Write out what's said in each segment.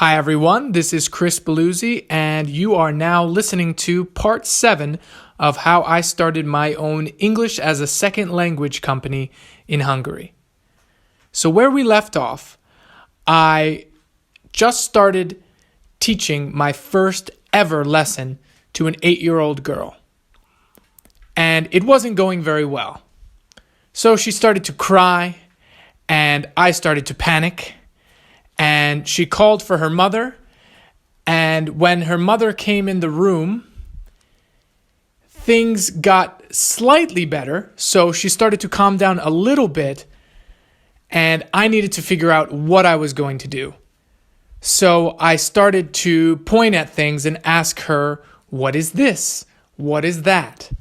Hi, everyone. This is Chris Beluzzi, and you are now listening to part 7 of how I started my own English as a second language company in Hungary. So, where we left off, I just started teaching my first ever lesson to an 8-year-old girl. And it wasn't going very well. So she started to cry, and I started to panic. And she called for her mother, and when her mother came in the room, things got slightly better, so she started to calm down a little bit, and I needed to figure out what I was going to do. So I started to point at things and ask her, what is this? What is that?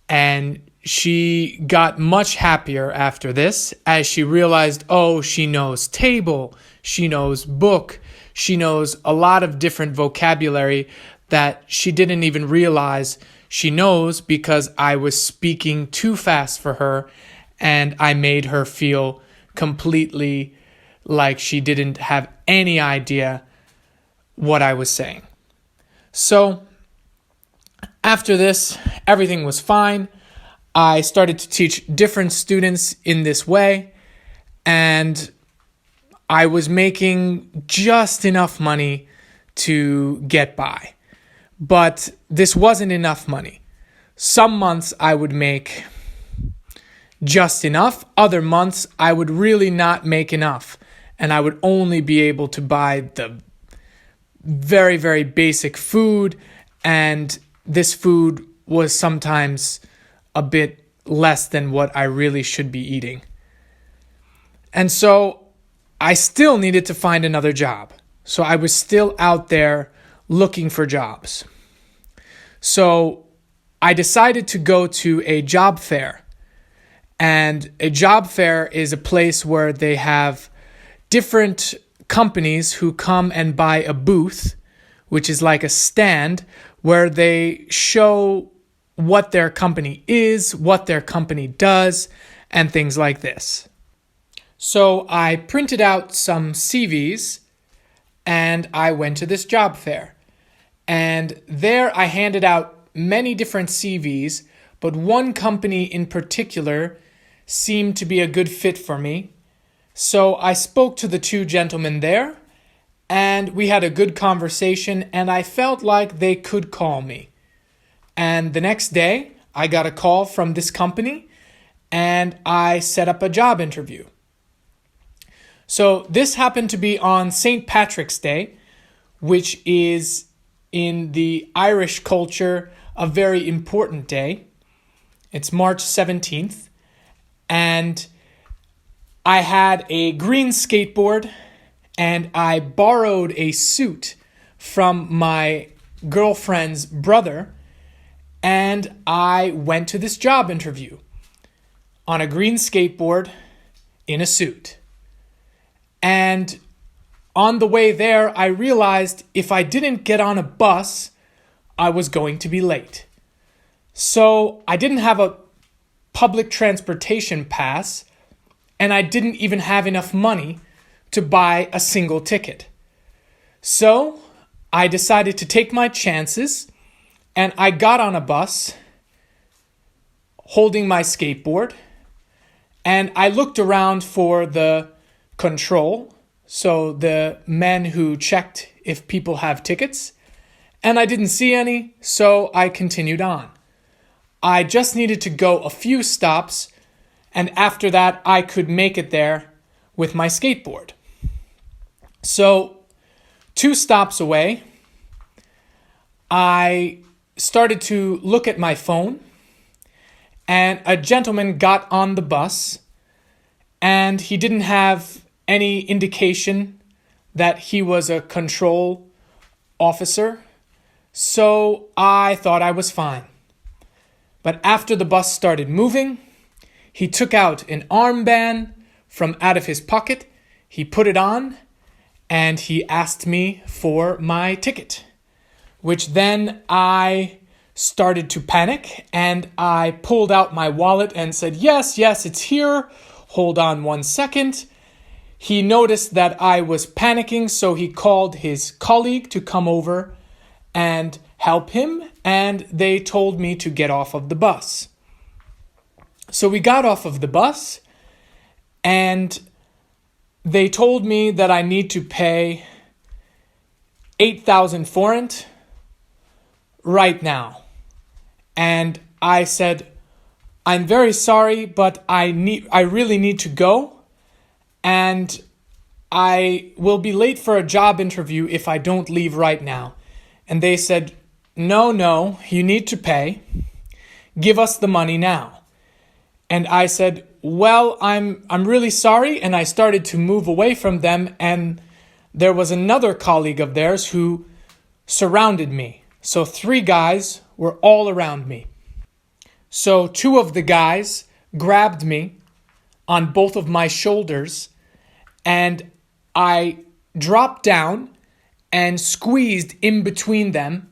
And she got much happier after this as she realized, oh, she knows table, she knows book, she knows a lot of different vocabulary that she didn't even realize she knows because I was speaking too fast for her and I made her feel completely like she didn't have any idea what I was saying. So after this, everything was fine. I started to teach different students in this way, and I was making just enough money to get by. But this wasn't enough money. Some months I would make just enough. Other months I would really not make enough, and I would only be able to buy the very, very basic food, and this food was sometimes a bit less than what I really should be eating. And so I still needed to find another job. So I was still out there looking for jobs. So I decided to go to a job fair. And a job fair is a place where they have different companies who come and buy a booth, which is like a stand where they show what their company is, what their company does, and things like this. So I printed out some CVs and I went to this job fair. And there I handed out many different CVs, but one company in particular seemed to be a good fit for me. So I spoke to the two gentlemen there and we had a good conversation and I felt like they could call me. And the next day, I got a call from this company and I set up a job interview. So this happened to be on St. Patrick's Day, which is in the Irish culture a very important day. It's March 17th. And I had a green skateboard and I borrowed a suit from my girlfriend's brother. And I went to this job interview on a green skateboard in a suit. And on the way there, I realized if I didn't get on a bus, I was going to be late. So I didn't have a public transportation pass, and I didn't even have enough money to buy a single ticket. So I decided to take my chances. And I got on a bus holding my skateboard and I looked around for the control, so the men who checked if people have tickets, and I didn't see any, so I continued on. I just needed to go a few stops and after that I could make it there with my skateboard. So 2 stops away, I started to look at my phone and a gentleman got on the bus and he didn't have any indication that he was a control officer. So I thought I was fine. But after the bus started moving, he took out an armband from out of his pocket. He put it on and he asked me for my ticket, which then I started to panic and I pulled out my wallet and said, yes, it's here. Hold on 1 second. He noticed that I was panicking, so he called his colleague to come over and help him, and they told me to get off of the bus. So we got off of the bus, and they told me that I need to pay 8,000 forint right now. And I said, I'm very sorry, but I really need to go, and I will be late for a job interview if I don't leave right now. And they said, no, you need to pay. Give us the money now. And I said, well, I'm really sorry, and I started to move away from them, and there was another colleague of theirs who surrounded me. So 3 guys were all around me. So 2 of the guys grabbed me on both of my shoulders, and I dropped down and squeezed in between them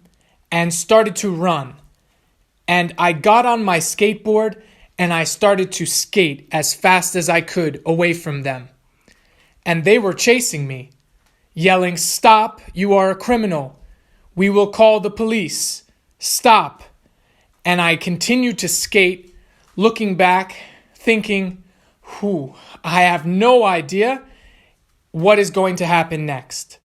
and started to run. And I got on my skateboard and I started to skate as fast as I could away from them. And they were chasing me, yelling, "Stop, you are a criminal. We will call the police. Stop." And I continued to skate, looking back, thinking, I have no idea what is going to happen next.